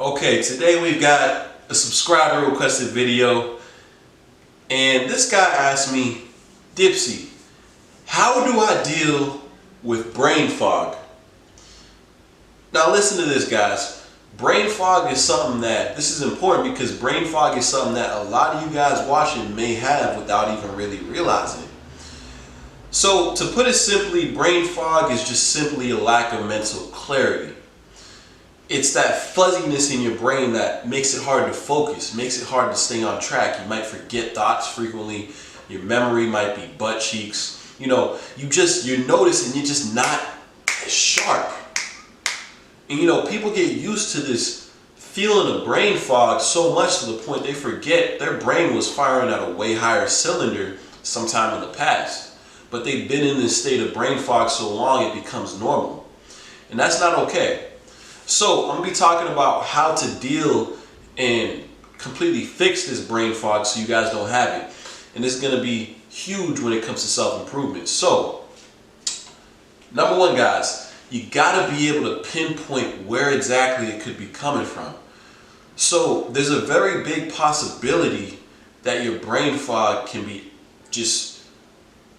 Okay, today we've got a subscriber requested video, and this guy asked me, Dipsy, how do I deal with brain fog? Now listen to this, guys. Brain fog is something this is important because brain fog is something that a lot of you guys watching may have without even really realizing it. So to put it simply, brain fog is just simply a lack of mental clarity. It's that fuzziness in your brain that makes it hard to focus, makes it hard to stay on track. You might forget thoughts frequently. Your memory might be butt cheeks. You notice and you're just not as sharp. And people get used to this feeling of brain fog so much to the point they forget their brain was firing at a way higher cylinder sometime in the past. But they've been in this state of brain fog so long it becomes normal. And that's not okay. So I'm going to be talking about how to deal and completely fix this brain fog so you guys don't have it. And this is going to be huge when it comes to self-improvement. So, number one, guys, you got to be able to pinpoint where exactly it could be coming from. So there's a very big possibility that your brain fog can be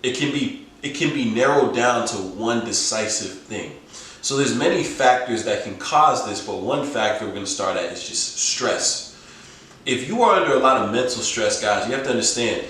it can be narrowed down to one decisive thing. So there's many factors that can cause this, but one factor we're going to start at is just stress. If you are under a lot of mental stress, guys, you have to understand,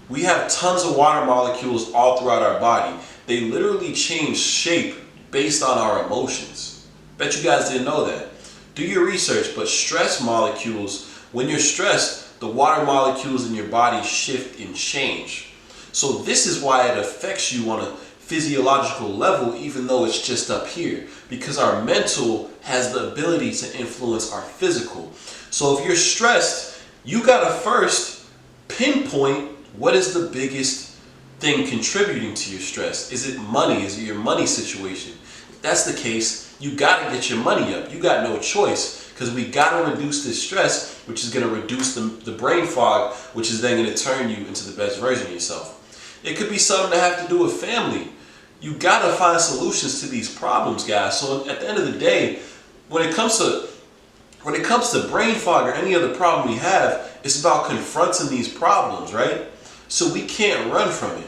we have tons of water molecules all throughout our body. They literally change shape based on our emotions. Bet you guys didn't know that. Do your research, but stress molecules, when you're stressed, the water molecules in your body shift and change. So this is why it affects you on a physiological level, even though it's just up here, because our mental has the ability to influence our physical. So if you're stressed, you gotta first pinpoint what is the biggest thing contributing to your stress. Is it money? Is it your money situation? If that's the case, you gotta get your money up. You got no choice, because we gotta reduce this stress, which is gonna reduce the brain fog, which is then gonna turn you into the best version of yourself. It could be something that have to do with family. You gotta find solutions to these problems, guys. So at the end of the day, when it comes to brain fog or any other problem we have, it's about confronting these problems, right? So we can't run from it.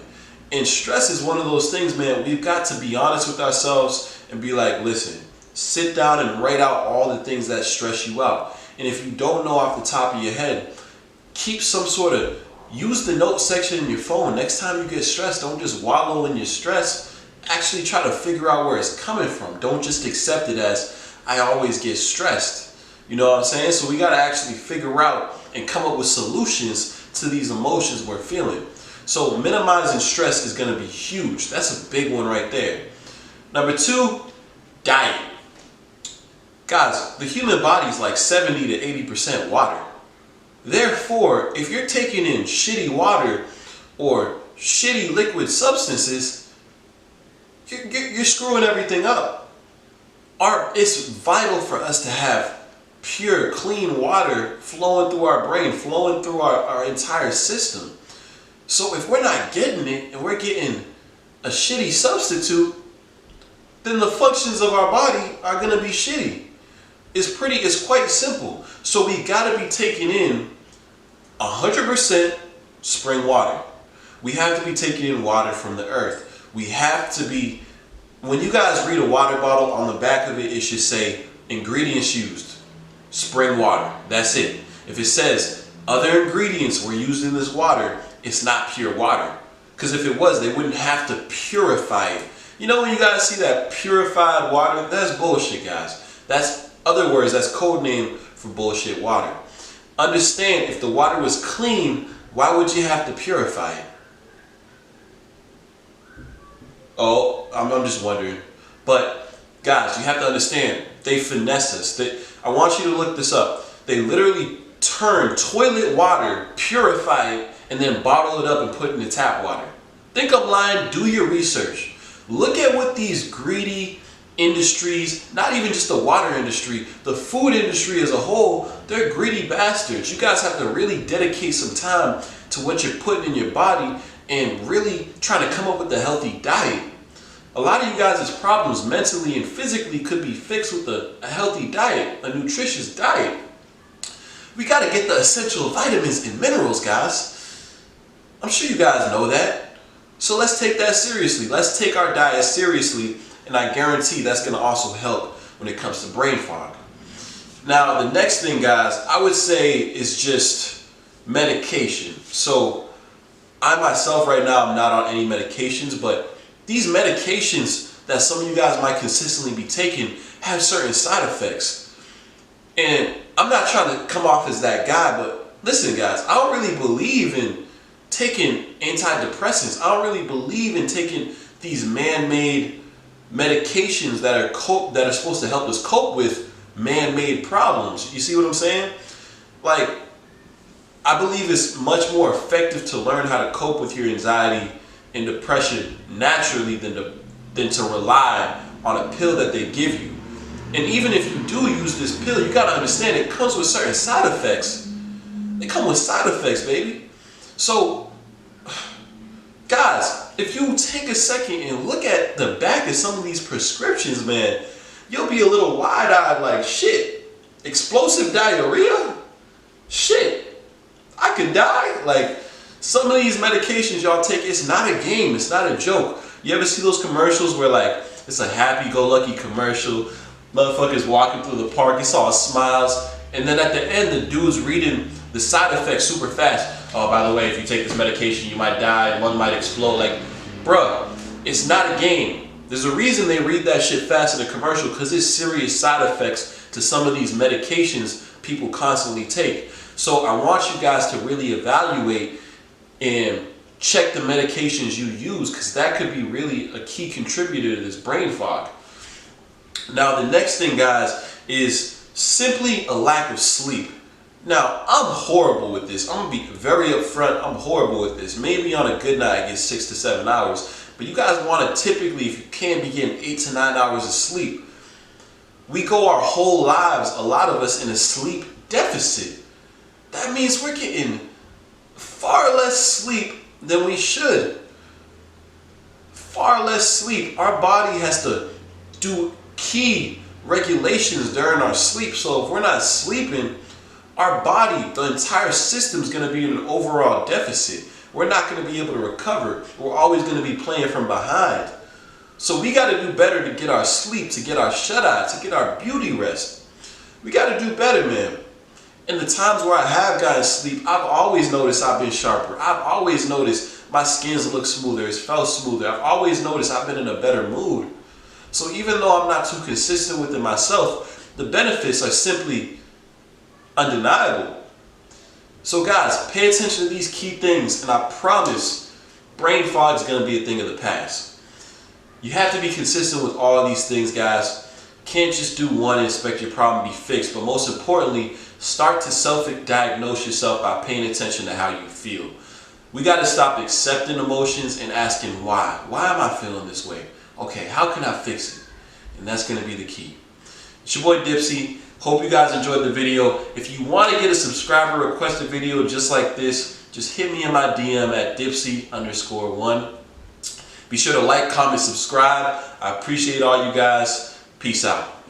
And stress is one of those things, man. We've got to be honest with ourselves and be like, listen, sit down and write out all the things that stress you out. And if you don't know off the top of your head, use the note section in your phone. Next time you get stressed, don't just wallow in your stress. Actually try to figure out where it's coming from. Don't just accept it as, I always get stressed. You know what I'm saying? So we got to actually figure out and come up with solutions to these emotions we're feeling. So minimizing stress is going to be huge. That's a big one right there. Number two, diet. Guys, the human body is like 70 to 80% water. Therefore, if you're taking in shitty water or shitty liquid substances, you're screwing everything up. It's vital for us to have pure, clean water flowing through our brain, flowing through our entire system. So if we're not getting it and we're getting a shitty substitute, then the functions of our body are going to be shitty. It's quite simple. So we got to be taking in 100% spring water. We have to be taking in water from the earth. We have to be, when you guys read a water bottle, on the back of it, it should say ingredients used, spring water. That's it. If it says other ingredients were used in this water, it's not pure water. Because if it was, they wouldn't have to purify it. You know when you guys see that purified water? That's bullshit, guys. That's code name for bullshit water. Understand, if the water was clean, why would you have to purify it? Oh, I'm just wondering. But guys, you have to understand, they finesse us. I want you to look this up. They literally turn toilet water, purify it, and then bottle it up and put it in the tap water. Think I'm lying? Do your research. Look at what these greedy industries, not even just the water industry, the food industry as a whole, they're greedy bastards. You guys have to really dedicate some time to what you're putting in your body and really trying to come up with a healthy diet. A lot of you guys' problems mentally and physically could be fixed with a healthy diet, a nutritious diet. We gotta get the essential vitamins and minerals, guys. I'm sure you guys know that. So let's take that seriously. Let's take our diet seriously, and I guarantee that's gonna also help when it comes to brain fog. Now, the next thing, guys, I would say is just medication. So I myself right now, I'm not on any medications, but these medications that some of you guys might consistently be taking have certain side effects. And I'm not trying to come off as that guy, but listen, guys, I don't really believe in taking antidepressants. I don't really believe in taking these man-made medications that are supposed to help us cope with man-made problems. You see what I'm saying? Like, I believe it's much more effective to learn how to cope with your anxiety and depression naturally than to rely on a pill that they give you. And even if you do use this pill, you gotta understand it comes with certain side effects. They come with side effects, baby. So, guys, if you take a second and look at the back of some of these prescriptions, man, you'll be a little wide-eyed like, shit, explosive diarrhea? Shit, I could die? Like, some of these medications y'all take, it's not a game, it's not a joke. You ever see those commercials where like, it's a happy-go-lucky commercial, motherfuckers walking through the park, it's all smiles, and then at the end the dude's reading the side effects super fast. Oh, by the way, if you take this medication, you might die, one might explode. Like, bruh, it's not a game. There's a reason they read that shit fast in a commercial, because there's serious side effects to some of these medications people constantly take. So I want you guys to really evaluate and check the medications you use, because that could be really a key contributor to this brain fog. Now, the next thing, guys, is simply a lack of sleep. Now, I'm horrible with this. I'm gonna be very upfront. I'm horrible with this. Maybe on a good night I get 6 to 7 hours, but you guys want to typically, if you can, be getting 8 to 9 hours of sleep. We go our whole lives, a lot of us, in a sleep deficit. That means we're getting far less sleep than we should. Far less sleep. Our body has to do key regulations during our sleep. So if we're not sleeping, our body, the entire system is going to be in an overall deficit. We're not going to be able to recover. We're always going to be playing from behind. So we got to do better to get our sleep, to get our shut-eye, to get our beauty rest. We got to do better, man. In the times where I have gotten sleep, I've always noticed I've been sharper. I've always noticed my skin's look smoother, it's felt smoother. I've always noticed I've been in a better mood. So even though I'm not too consistent with it myself, the benefits are simply undeniable. So guys, pay attention to these key things, and I promise brain fog is going to be a thing of the past. You have to be consistent with all of these things, guys. Can't just do one and expect your problem to be fixed, but most importantly, start to self-diagnose yourself by paying attention to how you feel. We got to stop accepting emotions and asking why. Why am I feeling this way? Okay, how can I fix it? And that's going to be the key. It's your boy Dipsy. Hope you guys enjoyed the video. If you want to get a subscriber requested video just like this, just hit me in my DM at Dipsy_1. Be sure to like, comment, subscribe. I appreciate all you guys. Peace out.